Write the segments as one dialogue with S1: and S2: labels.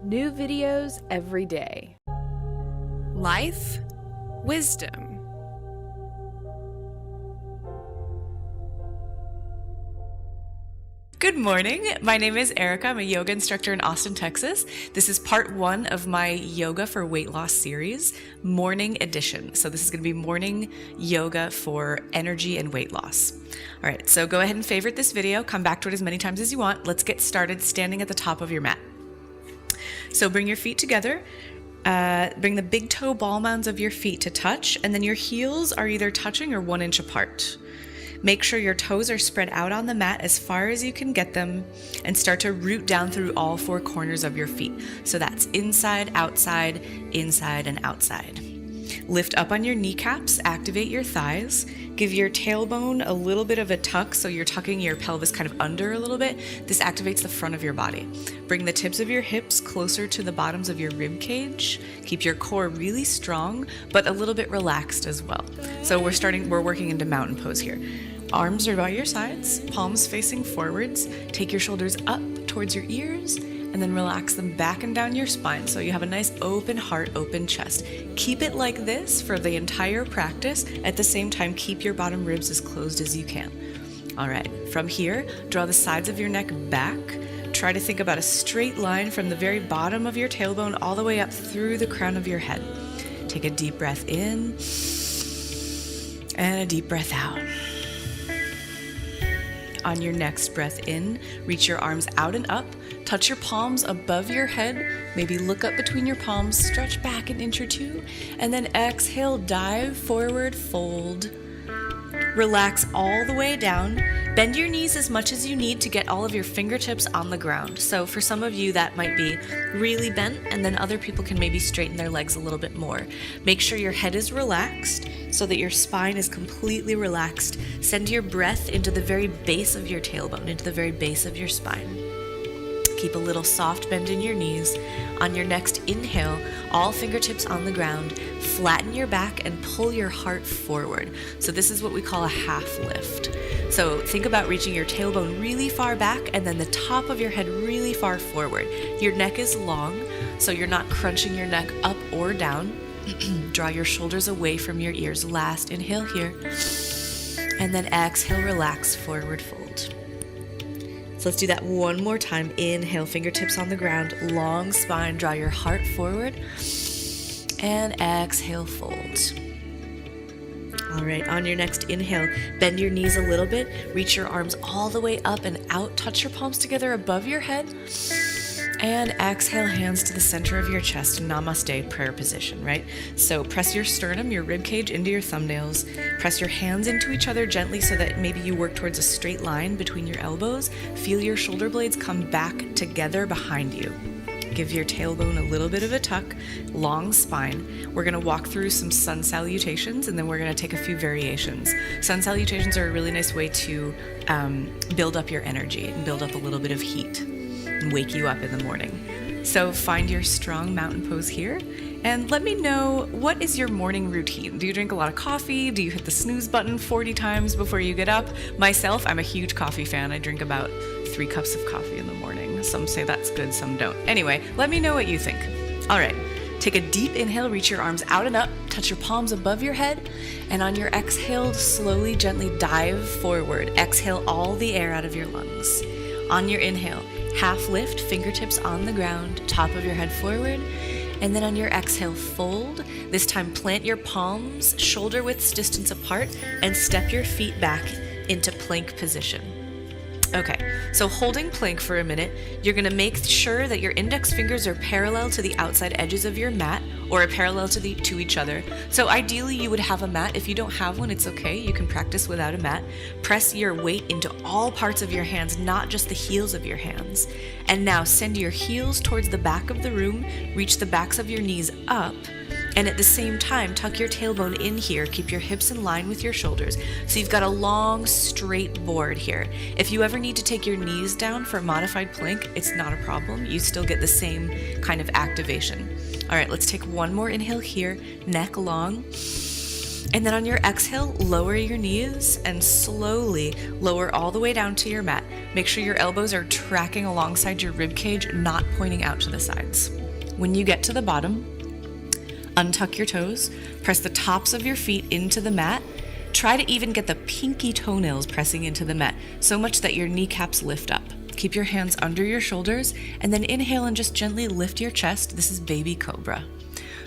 S1: New videos every day.
S2: Life, wisdom. Good morning. My name is Erica. I'm a yoga instructor in Austin, Texas. This is part 1 of my Yoga for Weight Loss series, morning edition. So this is going to be morning yoga for energy and weight loss. All right, so go ahead and favorite this video. Come back to it as many times as you want. Let's get started standing at the top of your mat. So bring your feet together. Bring the big toe ball mounds of your feet to touch, and then your heels are either touching or 1 inch apart. Make sure your toes are spread out on the mat as far as you can get them, and start to root down through all 4 corners of your feet. So that's inside, outside, and outside. Lift up on your kneecaps, activate your thighs, give your tailbone a little bit of a tuck, so you're tucking your pelvis kind of under a little bit. This activates the front of your body. Bring the tips of your hips closer to the bottoms of your rib cage. Keep your core really strong, but a little bit relaxed as well. So we're working into mountain pose here. Arms are by your sides, palms facing forwards. Take your shoulders up towards your ears, and then relax them back and down your spine so you have a nice open heart, open chest. Keep it like this for the entire practice. At the same time, keep your bottom ribs as closed as you can. All right, from here, draw the sides of your neck back. Try to think about a straight line from the very bottom of your tailbone all the way up through the crown of your head. Take a deep breath in and a deep breath out. On your next breath in, reach your arms out and up, touch your palms above your head, maybe look up between your palms, stretch back an inch or 2, and then exhale, dive forward, fold. Relax all the way down. Bend your knees as much as you need to get all of your fingertips on the ground. So for some of you that might be really bent, and then other people can maybe straighten their legs a little bit more. Make sure your head is relaxed so that your spine is completely relaxed. Send your breath into the very base of your tailbone, into the very base of your spine. Keep a little soft bend in your knees. On your next inhale, all fingertips on the ground, flatten your back and pull your heart forward. So this is what we call a half lift. So think about reaching your tailbone really far back and then the top of your head really far forward. Your neck is long, so you're not crunching your neck up or down. Draw your shoulders away from your ears. Last inhale here. And then exhale, relax, forward fold. So let's do that one more time. Inhale, fingertips on the ground, long spine, draw your heart forward. And exhale, fold. All right, on your next inhale, bend your knees a little bit, reach your arms all the way up and out, touch your palms together above your head. And exhale, hands to the center of your chest, namaste prayer position, right? So press your sternum, your rib cage into your thumbnails. Press your hands into each other gently so that maybe you work towards a straight line between your elbows. Feel your shoulder blades come back together behind you. Give your tailbone a little bit of a tuck, long spine. We're gonna walk through some sun salutations and then we're gonna take a few variations. Sun salutations are a really nice way to build up your energy and build up a little bit of heat and wake you up in the morning. So find your strong mountain pose here and let me know, what is your morning routine? Do you drink a lot of coffee? Do you hit the snooze button 40 times before you get up? Myself, I'm a huge coffee fan. I drink about 3 cups of coffee in the morning. Some say that's good, some don't. Anyway, let me know what you think. All right, take a deep inhale, reach your arms out and up, touch your palms above your head, and on your exhale, slowly, gently dive forward. Exhale all the air out of your lungs. On your inhale, half lift, fingertips on the ground, top of your head forward, and then on your exhale, fold. This time, plant your palms shoulder width distance apart and step your feet back into plank position. Okay, so holding plank for a minute, you're gonna make sure that your index fingers are parallel to the outside edges of your mat or are parallel to each other. So ideally you would have a mat. If you don't have one, it's okay. You can practice without a mat. Press your weight into all parts of your hands, not just the heels of your hands. And now send your heels towards the back of the room, reach the backs of your knees up, and at the same time, tuck your tailbone in here. Keep your hips in line with your shoulders. So you've got a long, straight board here. If you ever need to take your knees down for modified plank, it's not a problem. You still get the same kind of activation. All right, let's take one more inhale here, neck long. And then on your exhale, lower your knees and slowly lower all the way down to your mat. Make sure your elbows are tracking alongside your rib cage, not pointing out to the sides. When you get to the bottom, untuck your toes, press the tops of your feet into the mat. Try to even get the pinky toenails pressing into the mat, so much that your kneecaps lift up. Keep your hands under your shoulders, and then inhale and just gently lift your chest. This is baby cobra.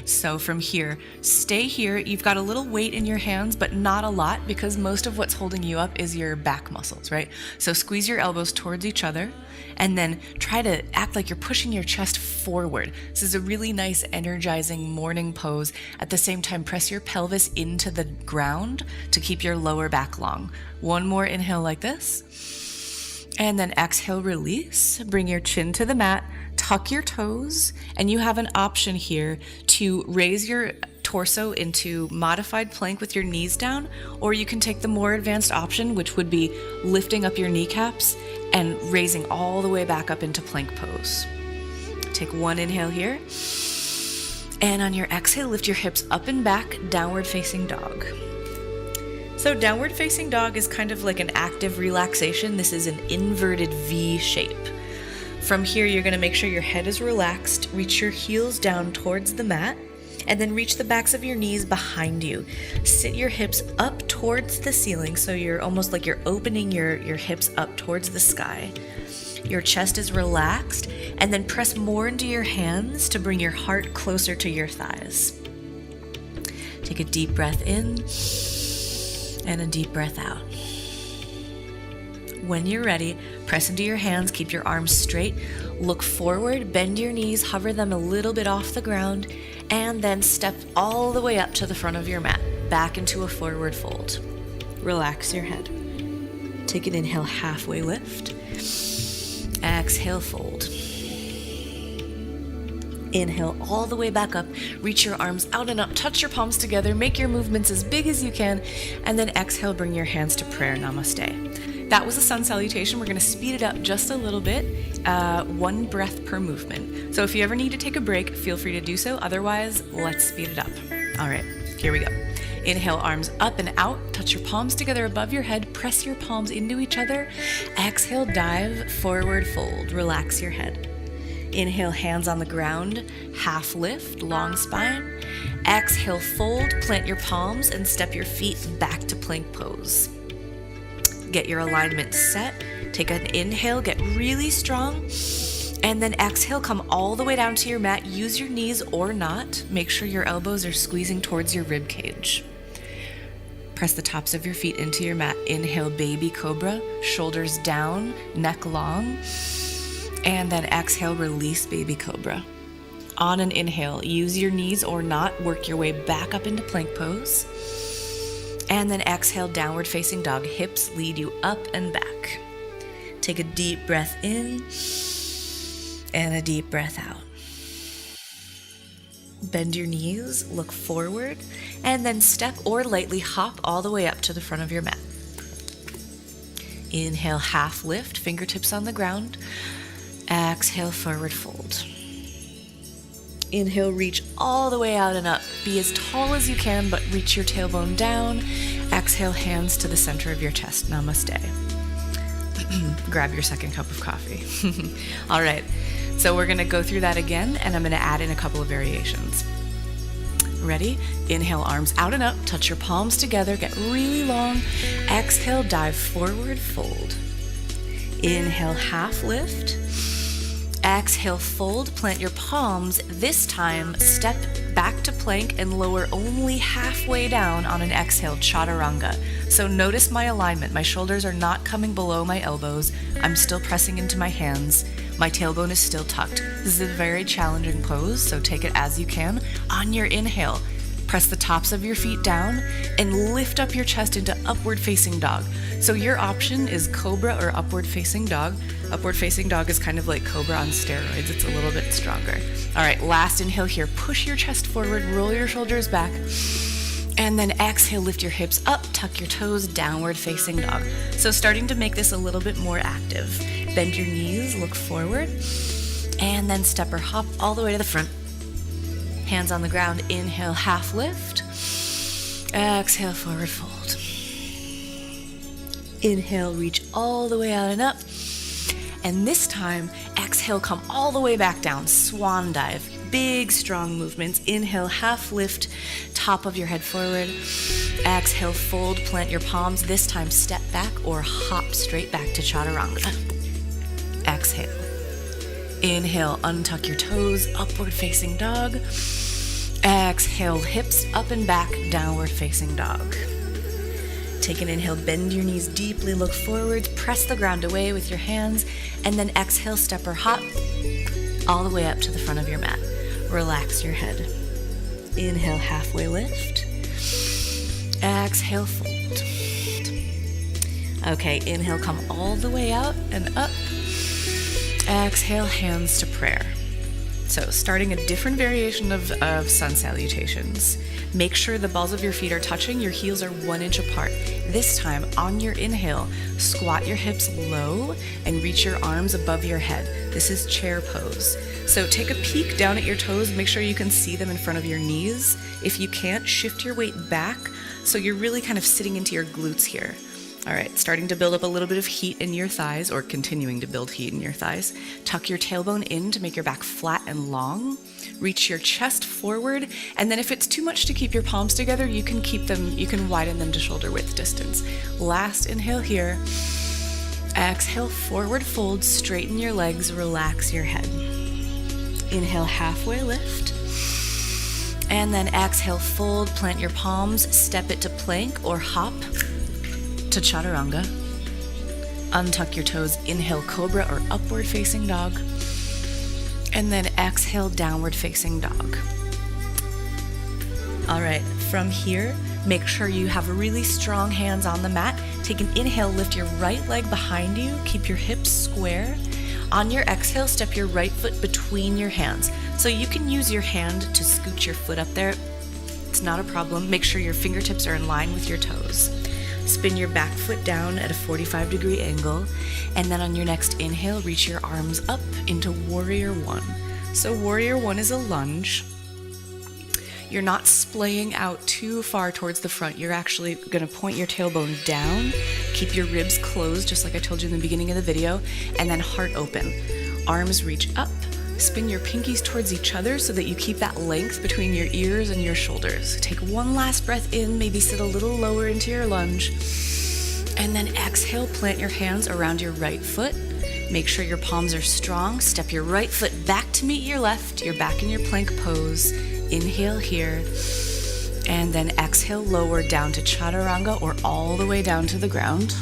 S2: So from here, stay here. You've got a little weight in your hands, but not a lot, because most of what's holding you up is your back muscles, right? So squeeze your elbows towards each other, and then try to act like you're pushing your chest forward. This is a really nice, energizing morning pose. At the same time, press your pelvis into the ground to keep your lower back long. One more inhale like this, and then exhale, release. Bring your chin to the mat, tuck your toes, and you have an option here to raise your torso into modified plank with your knees down, or you can take the more advanced option, which would be lifting up your kneecaps and raising all the way back up into plank pose. Take one inhale here, and on your exhale, lift your hips up and back, downward facing dog. So downward facing dog is kind of like an active relaxation. This is an inverted V shape. From here, you're going to make sure your head is relaxed, reach your heels down towards the mat, and then reach the backs of your knees behind you. Sit your hips up towards the ceiling, so you're almost like you're opening your hips up towards the sky. Your chest is relaxed, and then press more into your hands to bring your heart closer to your thighs. Take a deep breath in and a deep breath out. When you're ready, press into your hands, keep your arms straight, look forward, bend your knees, hover them a little bit off the ground, and then step all the way up to the front of your mat, back into a forward fold. Relax your head. Take an inhale, halfway lift. Exhale, fold. Inhale all the way back up, reach your arms out and up, touch your palms together, make your movements as big as you can, and then exhale, bring your hands to prayer, namaste. That was a sun salutation. We're going to speed it up just a little bit, one breath per movement. So if you ever need to take a break, feel free to do so. Otherwise, let's speed it up. All right, here we go. Inhale, arms up and out, touch your palms together above your head, press your palms into each other. Exhale, dive, forward fold, relax your head. Inhale, hands on the ground, half lift, long spine. Exhale, fold, plant your palms and step your feet back to plank pose. Get your alignment set. Take an inhale, get really strong. And then exhale, come all the way down to your mat. Use your knees or not. Make sure your elbows are squeezing towards your rib cage. Press the tops of your feet into your mat. Inhale, baby cobra, shoulders down, neck long. And then exhale, release baby cobra. On an inhale, use your knees or not, work your way back up into plank pose. And then exhale, downward facing dog, hips lead you up and back. Take a deep breath in and a deep breath out. Bend your knees, look forward, and then step or lightly hop all the way up to the front of your mat. Inhale, half lift, fingertips on the ground. Exhale, forward fold. Inhale, reach all the way out and up. Be as tall as you can, but reach your tailbone down. Exhale, hands to the center of your chest. Namaste. Grab your second cup of coffee. All right, so we're gonna go through that again, and I'm gonna add in a couple of variations. Ready? Inhale, arms out and up, touch your palms together, get really long. Exhale, dive forward, fold. Inhale, half lift. Exhale, fold, plant your palms. This time, step back to plank and lower only halfway down on an exhale, chaturanga. So notice my alignment. My shoulders are not coming below my elbows. I'm still pressing into my hands. My tailbone is still tucked. This is a very challenging pose, so take it as you can. On your inhale, press the tops of your feet down and lift up your chest into upward facing dog. So your option is cobra or upward facing dog. Upward facing dog is kind of like cobra on steroids. It's a little bit stronger. All right, last inhale here. Push your chest forward, roll your shoulders back, and then exhale, lift your hips up, tuck your toes, downward facing dog. So starting to make this a little bit more active. Bend your knees, look forward, and then step or hop all the way to the front. Hands on the ground, inhale, half lift. Exhale, forward fold. Inhale, reach all the way out and up. And this time, exhale, come all the way back down, swan dive. Big, strong movements. Inhale, half lift, top of your head forward. Exhale, fold, plant your palms. This time, step back or hop straight back to chaturanga. Exhale. Inhale, untuck your toes, upward facing dog. Exhale, hips up and back, downward facing dog. Take an inhale, bend your knees deeply, look forward, press the ground away with your hands, and then exhale, step or hop all the way up to the front of your mat. Relax your head. Inhale, halfway lift. Exhale, fold. Okay, inhale, come all the way out and up. Exhale, hands to prayer. So starting a different variation of sun salutations. Make sure the balls of your feet are touching, your heels are 1 inch apart. This time, on your inhale, squat your hips low and reach your arms above your head. This is chair pose. So take a peek down at your toes, make sure you can see them in front of your knees. If you can't, shift your weight back so you're really kind of sitting into your glutes here. All right, starting to build up a little bit of heat in your thighs, or continuing to build heat in your thighs. Tuck your tailbone in to make your back flat and long. Reach your chest forward, and then if it's too much to keep your palms together, you can widen them to shoulder width distance. Last inhale here. Exhale, forward fold, straighten your legs, relax your head. Inhale, halfway lift. And then exhale, fold, plant your palms, step it to plank or hop to chaturanga. Untuck your toes, inhale, cobra or upward facing dog. And then exhale, downward facing dog. All right, from here, make sure you have really strong hands on the mat. Take an inhale, lift your right leg behind you, keep your hips square. On your exhale, step your right foot between your hands. So you can use your hand to scoot your foot up there. It's not a problem. Make sure your fingertips are in line with your toes. Spin your back foot down at a 45-degree angle, and then on your next inhale, reach your arms up into Warrior One. So Warrior One is a lunge. You're not splaying out too far towards the front. You're actually going to point your tailbone down, keep your ribs closed, just like I told you in the beginning of the video, and then heart open. Arms reach up. Spin your pinkies towards each other so that you keep that length between your ears and your shoulders. Take one last breath in, maybe sit a little lower into your lunge. And then exhale, plant your hands around your right foot. Make sure your palms are strong. Step your right foot back to meet your left. You're back in your plank pose. Inhale here. And then exhale, lower down to chaturanga or all the way down to the ground.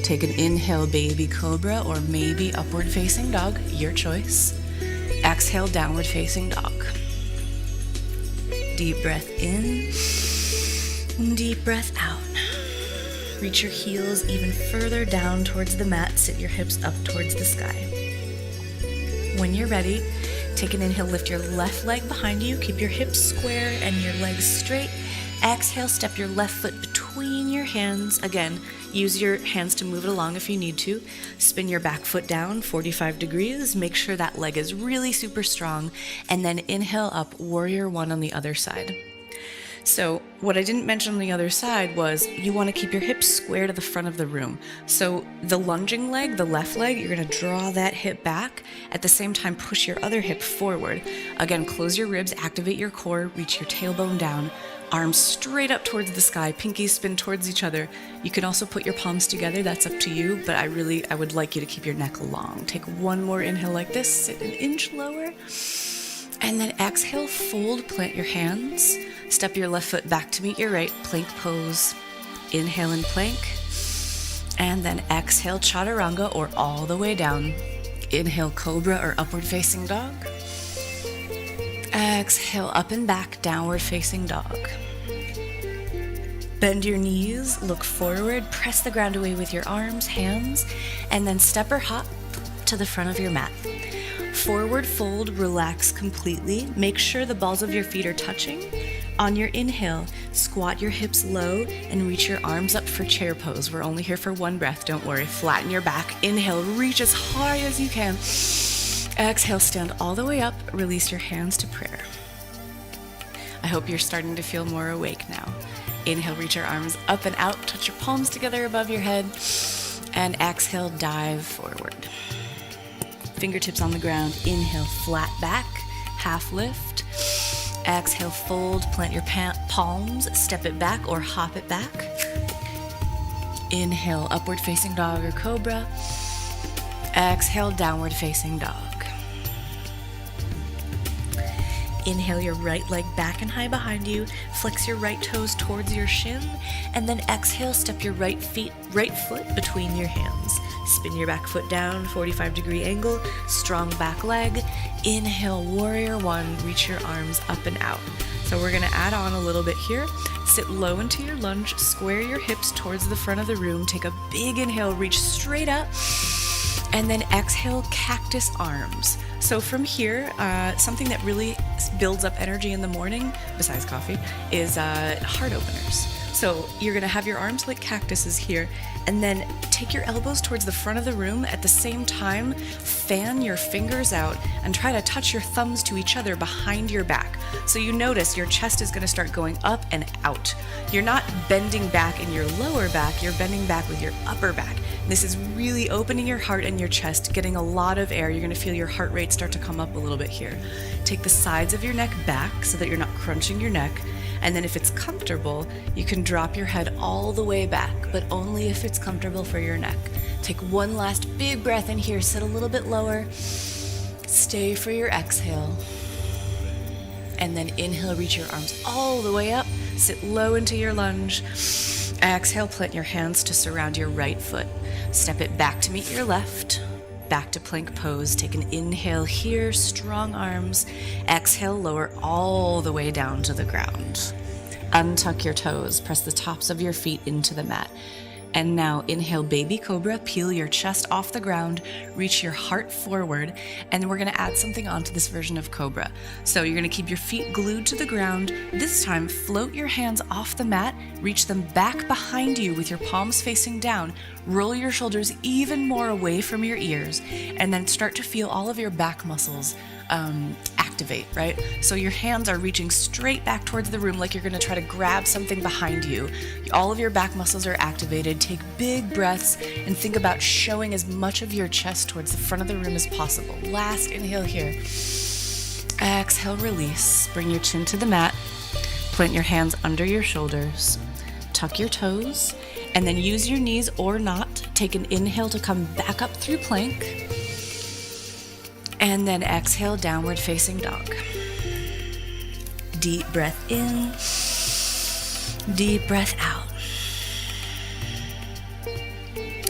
S2: Take an inhale, baby cobra, or maybe upward facing dog, your choice. Exhale, downward facing dog. Deep breath in, deep breath out. Reach your heels even further down towards the mat. Sit your hips up towards the sky. When you're ready, take an inhale, lift your left leg behind you. Keep your hips square and your legs straight. Exhale, step your left foot between your hands. Again, use your hands to move it along if you need to. Spin your back foot down 45 degrees. Make sure that leg is really super strong. And then inhale up, Warrior One on the other side. So what I didn't mention on the other side was you want to keep your hips square to the front of the room. So the lunging leg, the left leg, you're going to draw that hip back. At the same time, push your other hip forward. Again, close your ribs, activate your core, reach your tailbone down. Arms straight up towards the sky, pinkies spin towards each other. You can also put your palms together, that's up to you, but I would like you to keep your neck long. Take one more inhale like this, sit an inch lower, and then exhale, fold, plant your hands, step your left foot back to meet your right, plank pose. Inhale and plank, and then exhale, chaturanga or all the way down. Inhale, cobra or upward facing dog. Exhale, up and back, downward facing dog. Bend your knees, look forward, press the ground away with your arms, hands, and then step or hop to the front of your mat. Forward fold, relax completely. Make sure the balls of your feet are touching. On your inhale, squat your hips low and reach your arms up for chair pose. We're only here for one breath, don't worry. Flatten your back. Inhale, reach as high as you can. Exhale, stand all the way up, release your hands to prayer. A hope you're starting to feel more awake now. Inhale, reach your arms up and out, touch your palms together above your head, and exhale, dive forward. Fingertips on the ground. Inhale, flat back, half lift. Exhale, fold, plant your palms, step it back or hop it back. Inhale, upward facing dog or cobra. Exhale, downward facing dog. Inhale your right leg back and high behind you. Flex your right toes towards your shin. And then exhale, step your right foot between your hands. Spin your back foot down, 45-degree angle, strong back leg. Inhale, warrior one, reach your arms up and out. So we're gonna add on a little bit here. Sit low into your lunge, square your hips towards the front of the room. Take a big inhale, reach straight up. And then exhale, cactus arms. So from here, something that really builds up energy in the morning, besides coffee, is heart openers. So you're gonna have your arms like cactuses here, and then take your elbows towards the front of the room. At the same time, fan your fingers out and try to touch your thumbs to each other behind your back. So you notice your chest is gonna start going up and out. You're not bending back in your lower back, you're bending back with your upper back. This is really opening your heart and your chest, getting a lot of air. You're gonna feel your heart rate start to come up a little bit here. Take the sides of your neck back so that you're not crunching your neck. And then if it's comfortable, you can drop your head all the way back, but only if it's comfortable for your neck. Take one last big breath in here, sit a little bit lower. Stay for your exhale. And then inhale, reach your arms all the way up. Sit low into your lunge. Exhale, plant your hands to surround your right foot. Step it back to meet your left. Back to plank pose. Take an inhale here, strong arms. Exhale, lower all the way down to the ground. Untuck your toes. Press the tops of your feet into the mat. And now inhale, baby cobra, peel your chest off the ground, reach your heart forward, and we're gonna add something onto this version of cobra. So you're gonna keep your feet glued to the ground. This time, float your hands off the mat, reach them back behind you with your palms facing down, roll your shoulders even more away from your ears, and then start to feel all of your back muscles activate, right? So your hands are reaching straight back towards the room like you're gonna try to grab something behind you. All of your back muscles are activated. Take big breaths and think about showing as much of your chest towards the front of the room as possible. Last inhale here. Exhale, release. Bring your chin to the mat. Plant your hands under your shoulders. Tuck your toes, and then use your knees or not. Take an inhale to come back up through plank. And then exhale, downward facing dog. Deep breath in, deep breath out.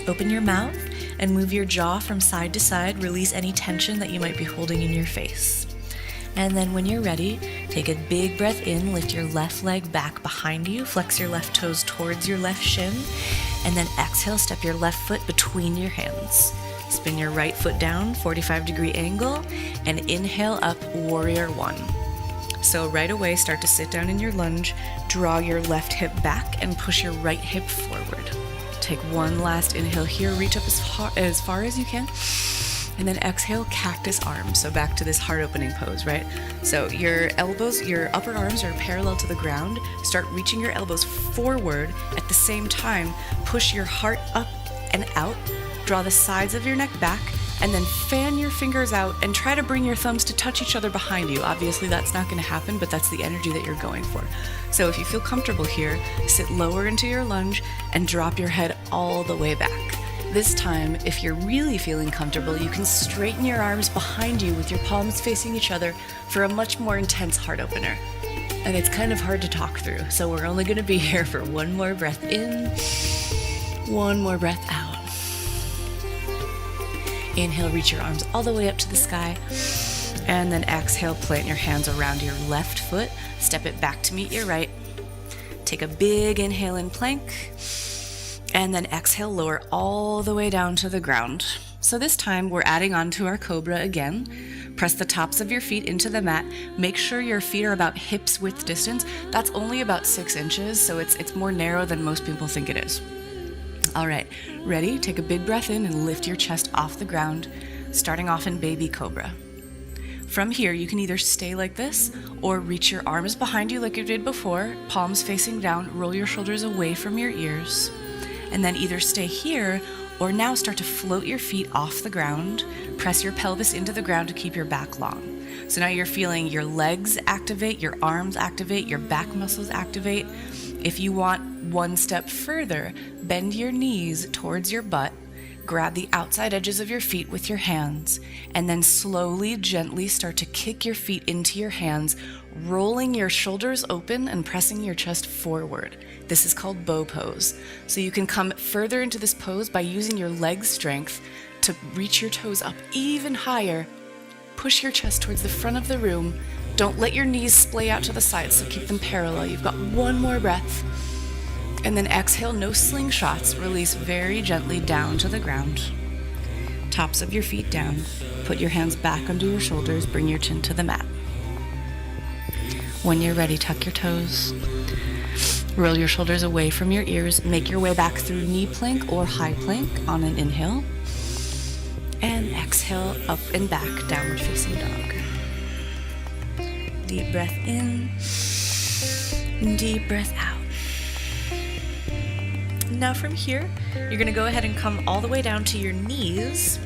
S2: Open your mouth and move your jaw from side to side. Release any tension that you might be holding in your face. And then when you're ready, take a big breath in, lift your left leg back behind you, flex your left toes towards your left shin, and then exhale, step your left foot between your hands. Spin your right foot down, 45-degree angle, and inhale up, warrior one. So right away, start to sit down in your lunge, draw your left hip back, and push your right hip forward. Take one last inhale here, reach up as far as you can, and then exhale, cactus arms. So back to this heart opening pose, right? So your elbows, your upper arms are parallel to the ground. Start reaching your elbows forward. At the same time, push your heart up and out. Draw the sides of your neck back, and then fan your fingers out and try to bring your thumbs to touch each other behind you. Obviously that's not gonna happen, but that's the energy that you're going for. So if you feel comfortable here, sit lower into your lunge and drop your head all the way back. This time, if you're really feeling comfortable, you can straighten your arms behind you with your palms facing each other for a much more intense heart opener. And it's kind of hard to talk through, so we're only gonna be here for one more breath in, one more breath out. Inhale, reach your arms all the way up to the sky. And then exhale, plant your hands around your left foot. Step it back to meet your right. Take a big inhale in plank. And then exhale, lower all the way down to the ground. So this time we're adding on to our cobra again. Press the tops of your feet into the mat. Make sure your feet are about hips width distance. That's only about 6 inches, so it's more narrow than most people think it is. All right, ready? Take a big breath in and lift your chest off the ground, starting off in baby cobra. From here, you can either stay like this or reach your arms behind you like you did before, palms facing down, roll your shoulders away from your ears, and then either stay here or now start to float your feet off the ground, press your pelvis into the ground to keep your back long. So now you're feeling your legs activate, your arms activate, your back muscles activate. If you want one step further, bend your knees towards your butt, grab the outside edges of your feet with your hands, and then slowly, gently start to kick your feet into your hands, rolling your shoulders open and pressing your chest forward. This is called bow pose. So you can come further into this pose by using your leg strength to reach your toes up even higher. Push your chest towards the front of the room. Don't let your knees splay out to the sides, so keep them parallel. You've got one more breath. And then exhale, no slingshots. Release very gently down to the ground. Tops of your feet down. Put your hands back under your shoulders. Bring your chin to the mat. When you're ready, tuck your toes. Roll your shoulders away from your ears. Make your way back through knee plank or high plank on an inhale. And exhale, up and back, downward facing dog. Deep breath in. Deep breath out. Now from here, you're going to go ahead and come all the way down to your knees.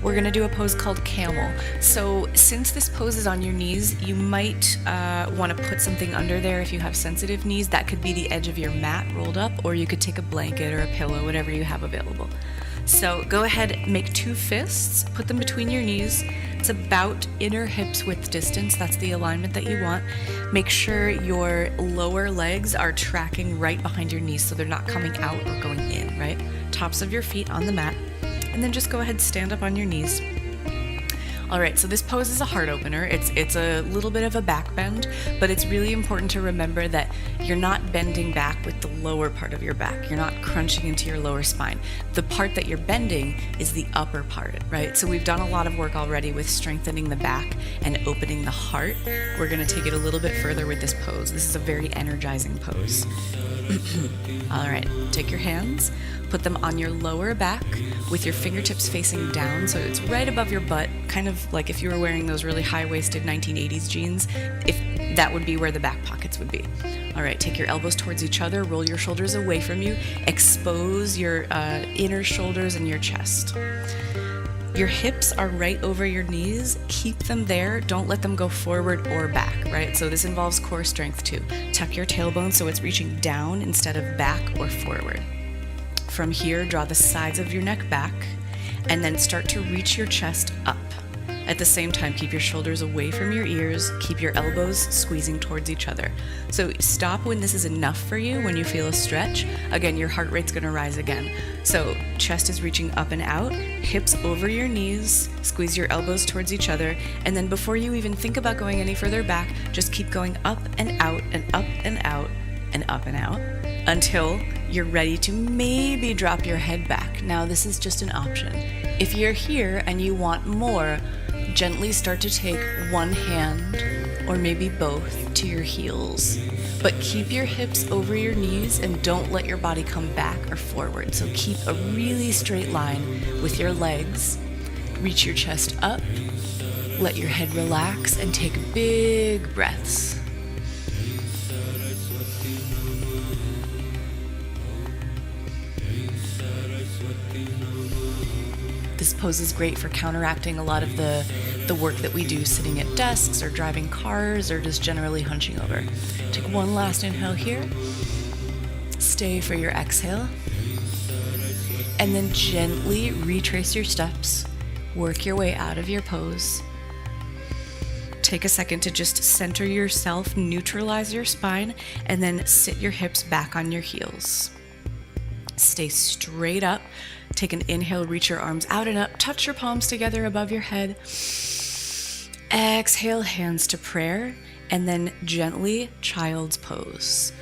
S2: We're going to do a pose called camel. So since this pose is on your knees, you might want to put something under there if you have sensitive knees. That could be the edge of your mat rolled up, or you could take a blanket or a pillow, whatever you have available. So go ahead, make 2 fists, put them between your knees. It's about inner hips width distance. That's the alignment that you want. Make sure your lower legs are tracking right behind your knees so they're not coming out or going in, right? Tops of your feet on the mat. And then just go ahead, stand up on your knees. All right, so this pose is a heart opener. It's a little bit of a back bend, but it's really important to remember that you're not bending back with the lower part of your back. You're not crunching into your lower spine. The part that you're bending is the upper part, right? So we've done a lot of work already with strengthening the back and opening the heart. We're gonna take it a little bit further with this pose. This is a very energizing pose. All right, take your hands, put them on your lower back with your fingertips facing down, so it's right above your butt, kind of like if you were wearing those really high-waisted 1980s jeans, if that would be where the back pockets would be. All right, take your elbows towards each other, roll your shoulders away from you, expose your inner shoulders and your chest. Your hips are right over your knees. Keep them there. Don't let them go forward or back, right? So this involves core strength too. Tuck your tailbone so it's reaching down instead of back or forward. From here, draw the sides of your neck back and then start to reach your chest up. At the same time, keep your shoulders away from your ears. Keep your elbows squeezing towards each other. So stop when this is enough for you, when you feel a stretch. Again, your heart rate's gonna rise again. So chest is reaching up and out, hips over your knees, squeeze your elbows towards each other, and then before you even think about going any further back, just keep going up and out and up and out and up and out until you're ready to maybe drop your head back. Now, this is just an option. If you're here and you want more, gently start to take one hand or maybe both to your heels, but keep your hips over your knees and don't let your body come back or forward. So keep a really straight line with your legs. Reach your chest up, let your head relax, and take big breaths. This pose is great for counteracting a lot of the work that we do sitting at desks or driving cars or just generally hunching over. Take one last inhale here. Stay for your exhale. And then gently retrace your steps. Work your way out of your pose. Take a second to just center yourself, neutralize your spine, and then sit your hips back on your heels. Stay straight up. Take an inhale, reach your arms out and up, touch your palms together above your head. Exhale, hands to prayer, and then gently child's pose.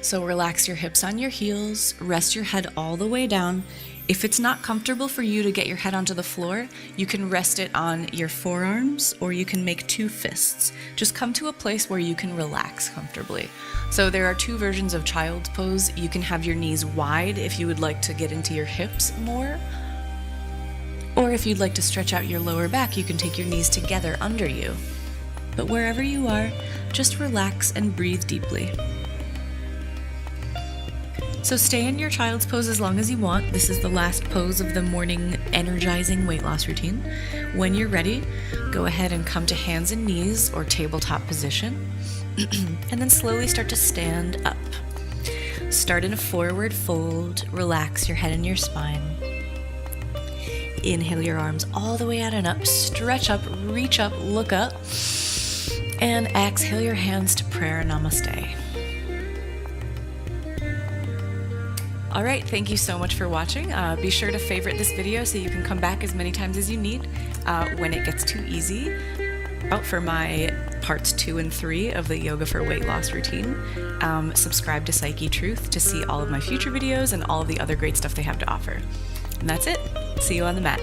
S2: So relax your hips on your heels, rest your head all the way down. If it's not comfortable for you to get your head onto the floor, you can rest it on your forearms or you can make 2 fists. Just come to a place where you can relax comfortably. So there are 2 versions of child's pose. You can have your knees wide if you would like to get into your hips more, Or if you'd like to stretch out your lower back, you can take your knees together under you. But wherever you are, just relax and breathe deeply. So stay in your child's pose as long as you want. This is the last pose of the morning energizing weight loss routine. When you're ready, go ahead and come to hands and knees or tabletop position, and then slowly start to stand up. Start in a forward fold, relax your head and your spine. Inhale your arms all the way out and up, stretch up, reach up, look up, and exhale your hands to prayer, namaste. All right, thank you so much for watching. Be sure to favorite this video so you can come back as many times as you need when it gets too easy. For my parts 2 and 3 of the Yoga for Weight Loss routine, subscribe to Psyche Truth to see all of my future videos and all of the other great stuff they have to offer. And that's it. See you on the mat.